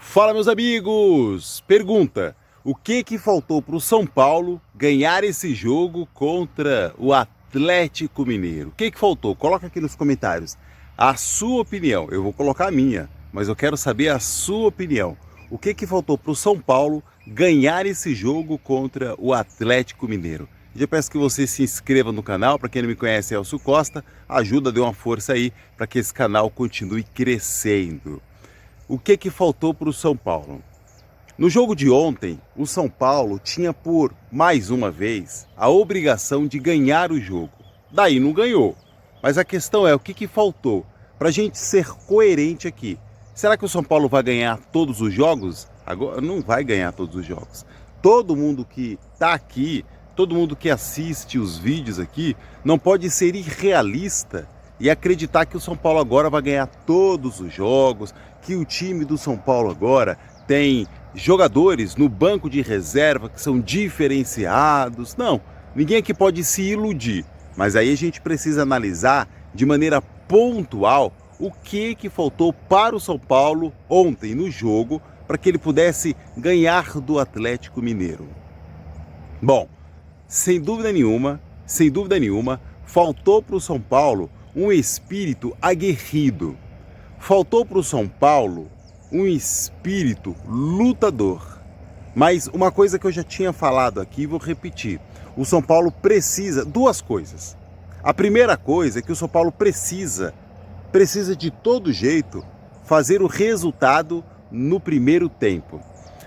Fala, meus amigos! Pergunta: o que faltou para o São Paulo ganhar esse jogo contra o Atlético Mineiro? O que faltou? Coloca aqui nos comentários a sua opinião. Eu vou colocar a minha, mas eu quero saber a sua opinião. O que faltou para o São Paulo ganhar esse jogo contra o Atlético Mineiro? Já peço que você se inscreva no canal. Para quem não me conhece, é Elcio Costa. Ajuda, dê uma força aí para que esse canal continue crescendo. O que faltou para o São Paulo? No jogo de ontem, o São Paulo tinha por mais uma vez a obrigação de ganhar o jogo. Daí não ganhou. Mas a questão é o que faltou para a gente ser coerente aqui. Será que o São Paulo vai ganhar todos os jogos? Agora não vai ganhar todos os jogos. Todo mundo que está aqui, todo mundo que assiste os vídeos aqui, não pode ser irrealista e acreditar que o São Paulo agora vai ganhar todos os jogos, que o time do São Paulo agora tem jogadores no banco de reserva que são diferenciados. Não, ninguém aqui pode se iludir. Mas aí a gente precisa analisar de maneira pontual o que faltou para o São Paulo ontem no jogo para que ele pudesse ganhar do Atlético Mineiro. Bom, sem dúvida nenhuma, faltou para o São Paulo um espírito aguerrido. Faltou para o São Paulo um espírito lutador. Mas uma coisa que eu já tinha falado aqui, vou repetir. O São Paulo precisa duas coisas. A primeira coisa é que o São Paulo precisa de todo jeito fazer o resultado no primeiro tempo.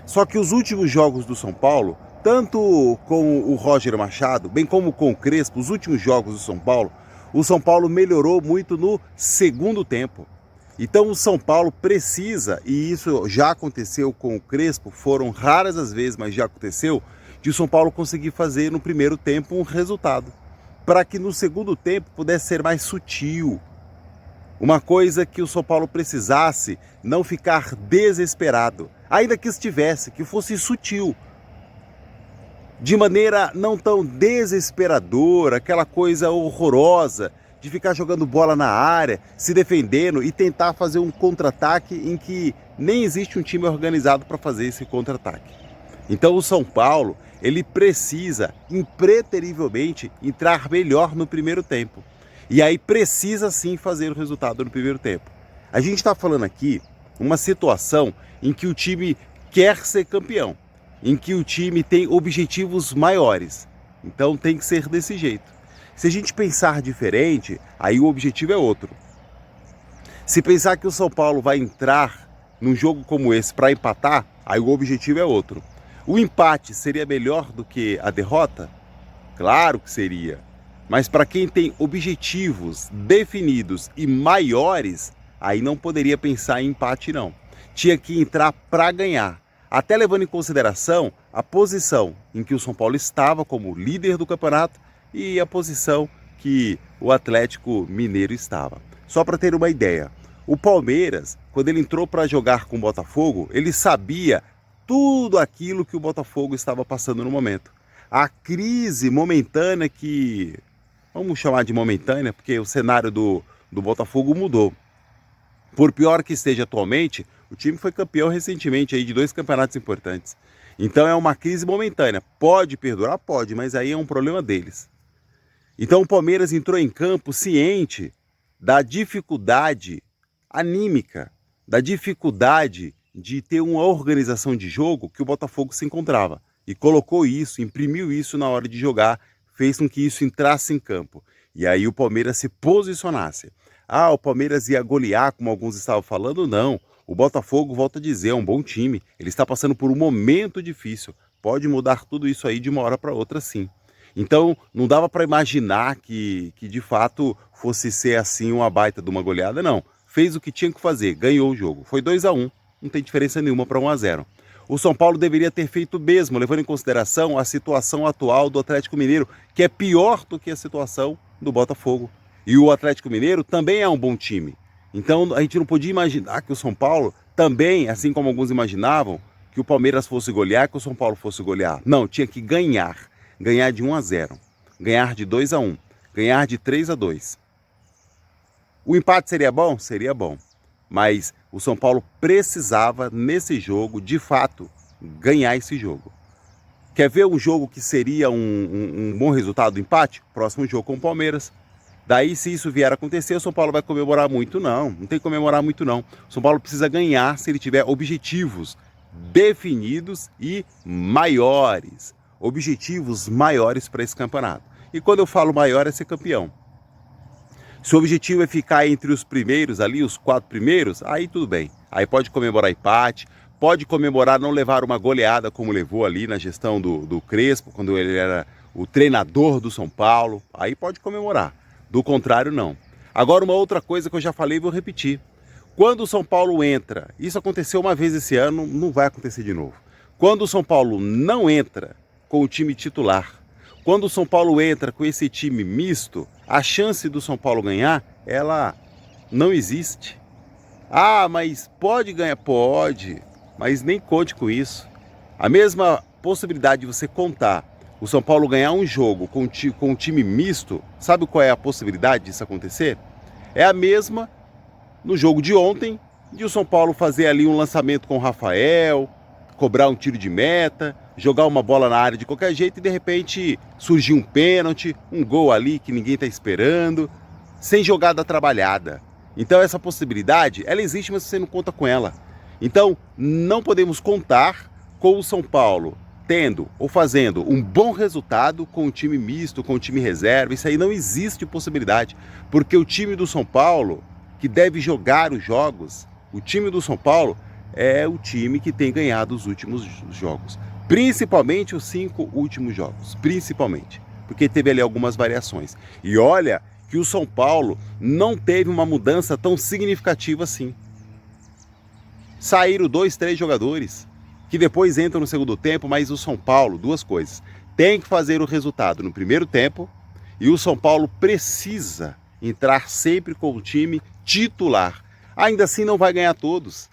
Só que os últimos jogos do São Paulo, tanto com o Roger Machado, bem como com o Crespo, os últimos jogos do São Paulo melhorou muito no segundo tempo. Então o São Paulo precisa, e isso já aconteceu com o Crespo, foram raras as vezes, mas já aconteceu, de o São Paulo conseguir fazer no primeiro tempo um resultado, para que no segundo tempo pudesse ser mais sutil. Uma coisa que o São Paulo precisasse, não ficar desesperado, ainda que estivesse, que fosse sutil, de maneira não tão desesperadora, aquela coisa horrorosa, de ficar jogando bola na área, se defendendo e tentar fazer um contra-ataque em que nem existe um time organizado para fazer esse contra-ataque. Então o São Paulo, ele precisa impreterivelmente entrar melhor no primeiro tempo. E aí precisa sim fazer o resultado no primeiro tempo. A gente está falando aqui uma situação em que o time quer ser campeão, em que o time tem objetivos maiores. Então tem que ser desse jeito. Se a gente pensar diferente, aí o objetivo é outro. Se pensar que o São Paulo vai entrar num jogo como esse para empatar, aí o objetivo é outro. O empate seria melhor do que a derrota? Claro que seria. Mas para quem tem objetivos definidos e maiores, aí não poderia pensar em empate não. Tinha que entrar para ganhar. Até levando em consideração a posição em que o São Paulo estava como líder do campeonato e a posição que o Atlético Mineiro estava. Só para ter uma ideia, o Palmeiras, quando ele entrou para jogar com o Botafogo, ele sabia tudo aquilo que o Botafogo estava passando no momento. A crise momentânea que, vamos chamar de momentânea, porque o cenário do Botafogo mudou. Por pior que esteja atualmente, o time foi campeão recentemente aí de 2 campeonatos importantes. Então é uma crise momentânea. Pode perdurar? Pode, mas aí é um problema deles. Então o Palmeiras entrou em campo ciente da dificuldade anímica, da dificuldade de ter uma organização de jogo que o Botafogo se encontrava. E colocou isso, imprimiu isso na hora de jogar, fez com que isso entrasse em campo. E aí o Palmeiras se posicionasse. Ah, o Palmeiras ia golear, como alguns estavam falando? Não. O Botafogo, volto a dizer, é um bom time. Ele está passando por um momento difícil. Pode mudar tudo isso aí de uma hora para outra, sim. Então, não dava para imaginar que de fato fosse ser assim uma baita de uma goleada, não. Fez o que tinha que fazer, ganhou o jogo. Foi 2-1, não tem diferença nenhuma para 1-0. O São Paulo deveria ter feito o mesmo, levando em consideração a situação atual do Atlético Mineiro, que é pior do que a situação do Botafogo. E o Atlético Mineiro também é um bom time. Então, a gente não podia imaginar que o São Paulo também, assim como alguns imaginavam, que o Palmeiras fosse golear, que o São Paulo fosse golear. Não, tinha que ganhar. Ganhar de 1-0, ganhar de 2-1, ganhar de 3-2. O empate seria bom? Seria bom. Mas O São Paulo precisava, nesse jogo, de fato, ganhar esse jogo. Quer ver um jogo que seria um bom resultado, empate? Próximo jogo com o Palmeiras. Daí, se isso vier a acontecer, o São Paulo vai comemorar muito? Não, não tem que comemorar muito não. O São Paulo precisa ganhar se ele tiver objetivos definidos e maiores. Objetivos maiores para esse campeonato. E quando eu falo maior, é ser campeão. Se o objetivo é ficar entre os primeiros ali, os 4 primeiros, aí tudo bem. Aí pode comemorar empate, pode comemorar não levar uma goleada como levou ali na gestão do Crespo, quando ele era o treinador do São Paulo. Aí pode comemorar. Do contrário, não. Agora, uma outra coisa que eu já falei e vou repetir. Quando o São Paulo entra, isso aconteceu uma vez esse ano, não vai acontecer de novo. Quando o São Paulo não entra com o time titular, quando o São Paulo entra com esse time misto, a chance do São Paulo ganhar, ela não existe. Ah, mas pode ganhar? Pode, mas nem conte com isso. A mesma possibilidade de você contar o São Paulo ganhar um jogo com um time misto, sabe qual é a possibilidade disso acontecer? É a mesma no jogo de ontem, de o São Paulo fazer ali um lançamento com o Rafael, cobrar um tiro de meta, jogar uma bola na área de qualquer jeito e de repente surgir um pênalti, um gol ali que ninguém está esperando, sem jogada trabalhada. Então essa possibilidade, ela existe, mas você não conta com ela. Então não podemos contar com o São Paulo tendo ou fazendo um bom resultado com o time misto, com o time reserva. Isso aí não existe possibilidade, porque o time do São Paulo, que deve jogar os jogos, o time do São Paulo é o time que tem ganhado os últimos jogos. Principalmente os 5 últimos jogos, principalmente, porque teve ali algumas variações. E olha que o São Paulo não teve uma mudança tão significativa assim. Saíram 2, 3 jogadores, que depois entram no segundo tempo, mas o São Paulo, 2 coisas, tem que fazer o resultado no primeiro tempo e o São Paulo precisa entrar sempre com o time titular. Ainda assim não vai ganhar todos.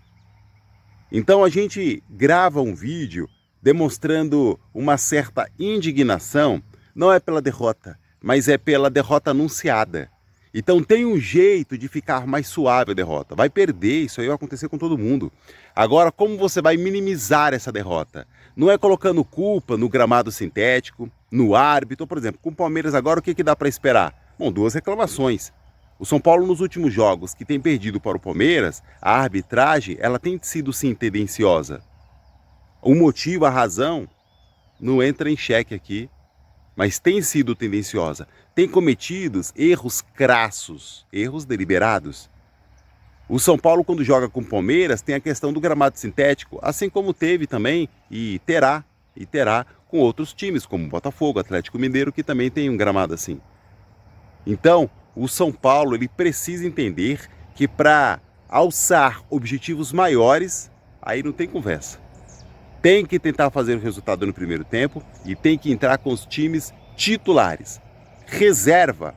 Então a gente grava um vídeo demonstrando uma certa indignação, não é pela derrota, mas é pela derrota anunciada. Então tem um jeito de ficar mais suave a derrota. Vai perder, isso aí vai acontecer com todo mundo. Agora, como você vai minimizar essa derrota? Não é colocando culpa no gramado sintético, no árbitro. Por exemplo, com o Palmeiras agora, o que dá para esperar? Bom, 2 reclamações. O São Paulo nos últimos jogos que tem perdido para o Palmeiras, a arbitragem, ela tem sido sim tendenciosa. O motivo, a razão, não entra em xeque aqui, mas tem sido tendenciosa. Tem cometido erros crassos, erros deliberados. O São Paulo, quando joga com o Palmeiras, tem a questão do gramado sintético, assim como teve também e terá com outros times, como o Botafogo, Atlético Mineiro, que também tem um gramado assim. Então, o São Paulo ele precisa entender que para alçar objetivos maiores, aí não tem conversa. Tem que tentar fazer o resultado no primeiro tempo e tem que entrar com os times titulares. Reserva.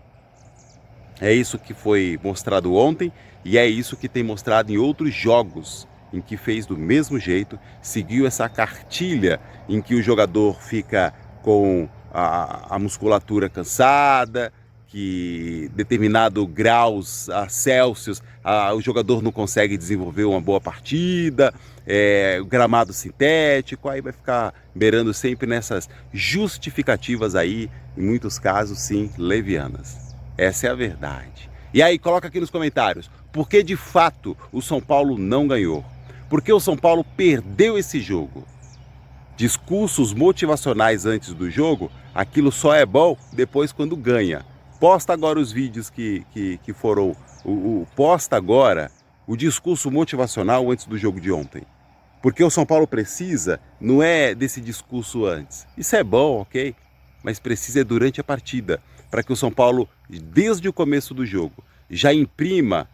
É isso que foi mostrado ontem e é isso que tem mostrado em outros jogos, em que fez do mesmo jeito, seguiu essa cartilha em que o jogador fica com a musculatura cansada, que determinado graus Celsius o jogador não consegue desenvolver uma boa partida, o gramado sintético, aí vai ficar beirando sempre nessas justificativas aí, em muitos casos sim, levianas. Essa é a verdade. E aí coloca aqui nos comentários, por que de fato o São Paulo não ganhou? Por que o São Paulo perdeu esse jogo? Discursos motivacionais antes do jogo, aquilo só é bom depois quando ganha. Posta agora os vídeos que foram... posta agora o discurso motivacional antes do jogo de ontem. Porque o São Paulo precisa, não é desse discurso antes. Isso é bom, ok? Mas precisa durante a partida. Para que o São Paulo, desde o começo do jogo, já imprima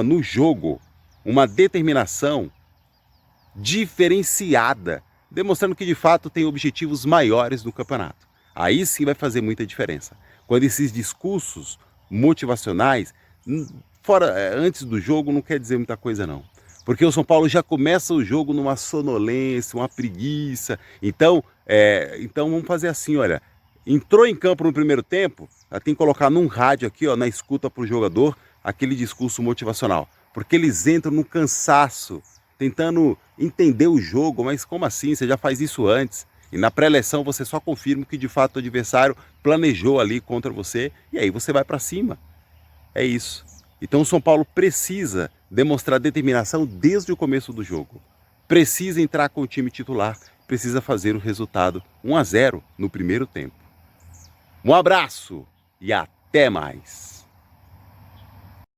no jogo uma determinação diferenciada, demonstrando que de fato tem objetivos maiores no campeonato. Aí sim vai fazer muita diferença. Quando esses discursos motivacionais, antes do jogo, não quer dizer muita coisa não. Porque o São Paulo já começa o jogo numa sonolência, uma preguiça. Então vamos fazer assim, olha. Entrou em campo no primeiro tempo, tem que colocar num rádio aqui, ó, na escuta para o jogador, aquele discurso motivacional. porque eles entram no cansaço, tentando entender o jogo, mas como assim? Você já faz isso antes. E na pré-eleição você só confirma que de fato o adversário planejou ali contra você e aí você vai para cima. É isso. Então o São Paulo precisa demonstrar determinação desde o começo do jogo. Precisa entrar com o time titular, precisa fazer o resultado 1-0 no primeiro tempo. Um abraço e até mais!